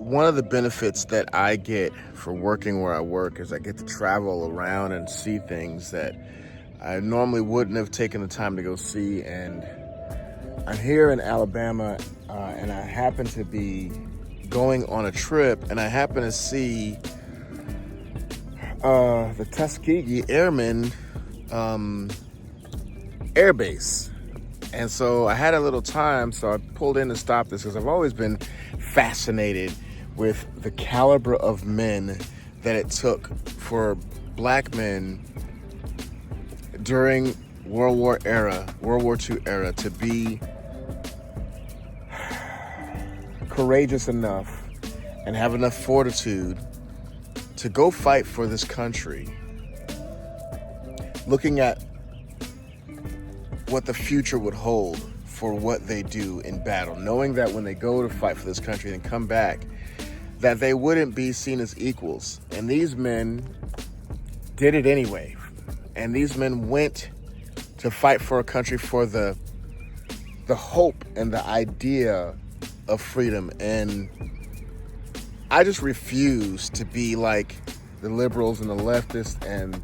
One of the benefits that I get for working where I work is I get to travel around and see things that I normally wouldn't have taken the time to go see. And I'm here in Alabama, and I happen to be going on a trip, and I happen to see the Tuskegee Airmen Air Base. And so I had a little time, so I pulled in to stop this because I've always been fascinated with the caliber of men that it took for black men during World War II era, to be courageous enough and have enough fortitude to go fight for this country, looking at what the future would hold for what they do in battle, knowing that when they go to fight for this country and come back, that they wouldn't be seen as equals. And these men did it anyway. And these men went to fight for a country, for the hope and the idea of freedom. And I just refuse to be like the liberals and the leftists and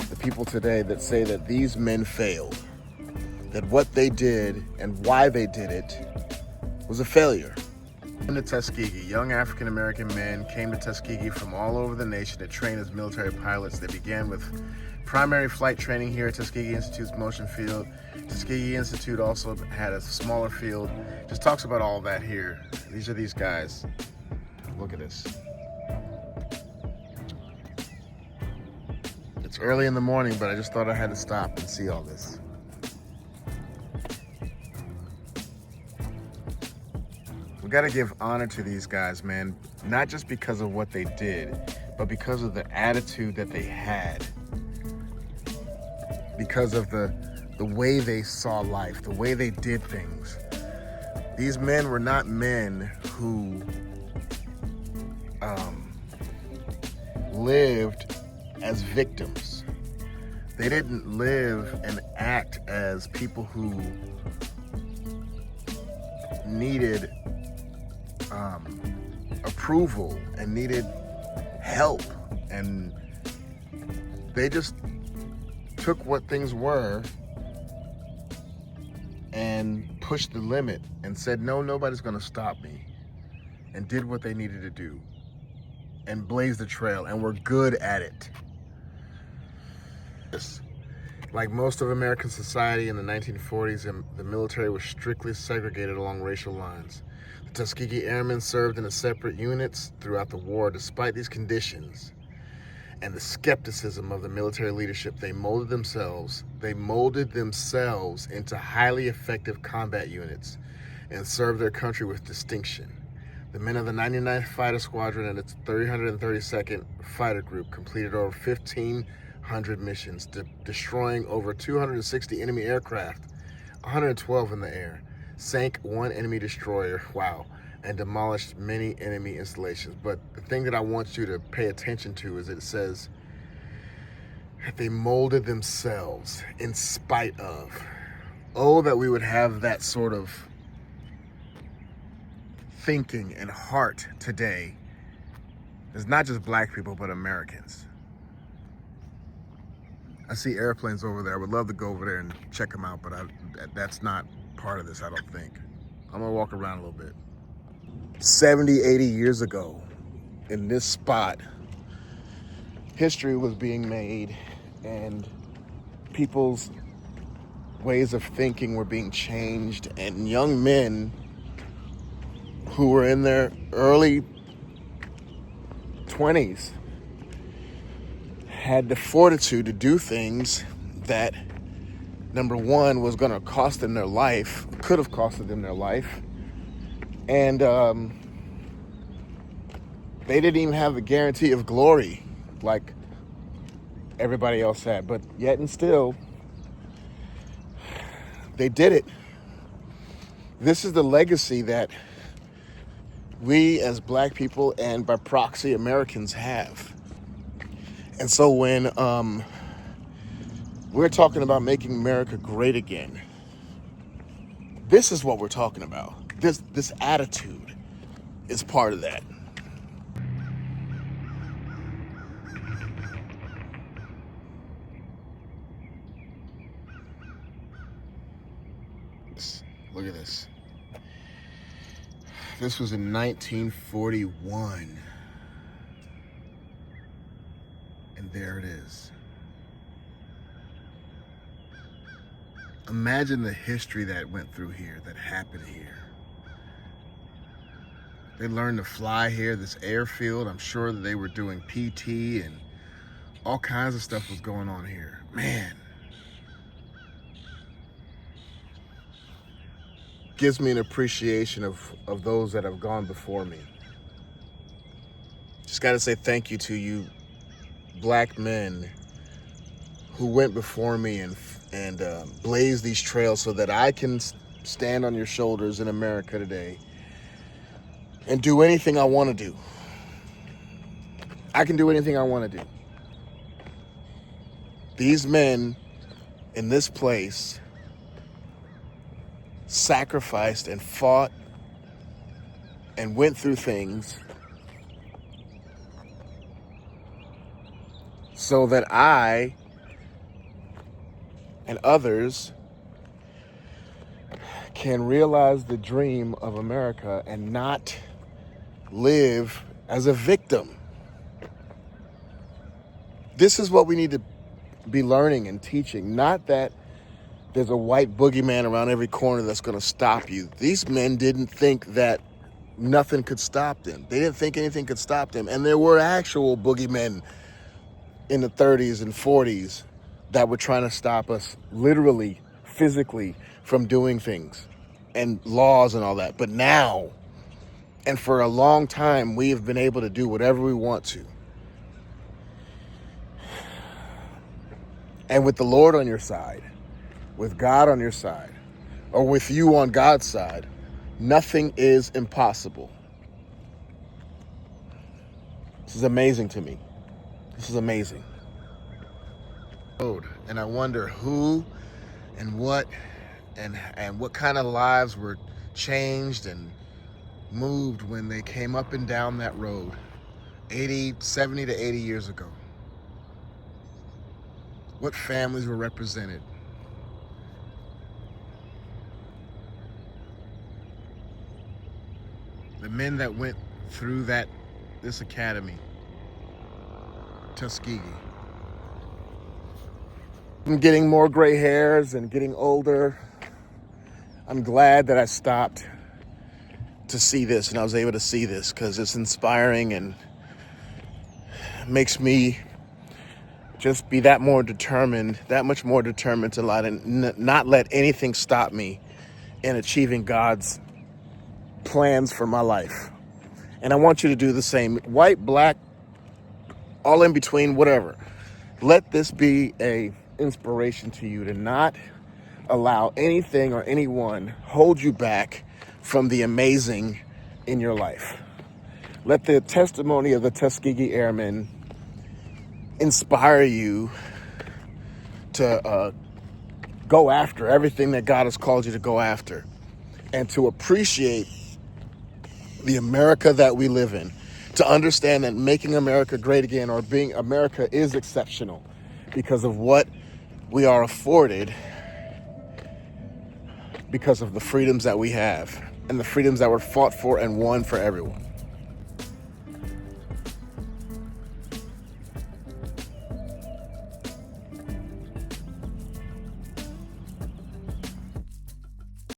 the people today that say that these men failed, that what they did and why they did it was a failure. In the Tuskegee, young African-American men came to Tuskegee from all over the nation to train as military pilots. They began with primary flight training here at Tuskegee Institute's Motion Field. Tuskegee Institute also had a smaller field. Just talks about all that here. These are these guys. Look at this. It's early in the morning, but I just thought I had to stop and see all this. We got to give honor to these guys, man, not just because of what they did, but because of the attitude that they had, because of the way they saw life, the way they did things. These men were not men who lived as victims. They didn't live and act as people who needed approval and needed help, and they just took what things were and pushed the limit and said, no, nobody's gonna stop me, and did what they needed to do and blazed the trail, and were good at it. Like most of American society in the 1940s, the military was strictly segregated along racial lines. The Tuskegee Airmen served in separate units throughout the war. Despite these conditions and the skepticism of the military leadership, they molded themselves into highly effective combat units and served their country with distinction. The men of the 99th Fighter Squadron and its 332nd Fighter Group completed over 1,500 missions, destroying over 260 enemy aircraft, 112 in the air, sank one enemy destroyer, and demolished many enemy installations. But the thing that I want you to pay attention to is it says that they molded themselves in spite of. Oh, that we would have that sort of thinking and heart today. It's not just black people, but Americans. I see airplanes over there. I would love to go over there and check them out, but that's not part of this, I don't think. I'm gonna walk around a little bit. 70, 80 years ago, in this spot, history was being made, and people's ways of thinking were being changed, and young men who were in their early 20s had the fortitude to do things that, number one, was going to cost them their life, could have costed them their life, and they didn't even have the guarantee of glory like everybody else had, but yet and still, they did it. This is the legacy that we as black people, and by proxy Americans, have. And so when we're talking about making America great again, this is what we're talking about. This attitude is part of that. Look at this. This was in 1941. And there it is. Imagine the history that went through here, that happened here. They learned to fly here, this airfield. I'm sure that they were doing PT and all kinds of stuff was going on here. Man. Gives me an appreciation of those that have gone before me. Just got to say thank you to you black men who went before me and blazed these trails so that I can stand on your shoulders in America today and do anything I want to do. I can do anything I want to do. These men in this place sacrificed and fought and went through things so that I and others can realize the dream of America and not live as a victim. This is what we need to be learning and teaching, not that there's a white boogeyman around every corner that's going to stop you. These men didn't think that nothing could stop them. They didn't think anything could stop them. And there were actual boogeymen in the 30s and 40s that were trying to stop us literally, physically from doing things and laws and all that. But now, and for a long time, we have been able to do whatever we want to. And with the Lord on your side, with God on your side, or with you on God's side, nothing is impossible. This is amazing to me. This is amazing. And I wonder who and what kind of lives were changed and moved when they came up and down that road 70 to 80 years ago. What families were represented? The men that went through this academy, Tuskegee. I'm getting more gray hairs and getting older. I'm glad that I stopped to see this and I was able to see this because it's inspiring and makes me just be that much more determined to not let anything stop me in achieving God's plans for my life. And I want you to do the same. White, black, all in between, whatever. Let this be a inspiration to you to not allow anything or anyone hold you back from the amazing in your life. Let the testimony of the Tuskegee Airmen inspire you to go after everything that God has called you to go after and to appreciate the America that we live in, to understand that making America great again or being America is exceptional because of what we are afforded because of the freedoms that we have and the freedoms that were fought for and won for everyone.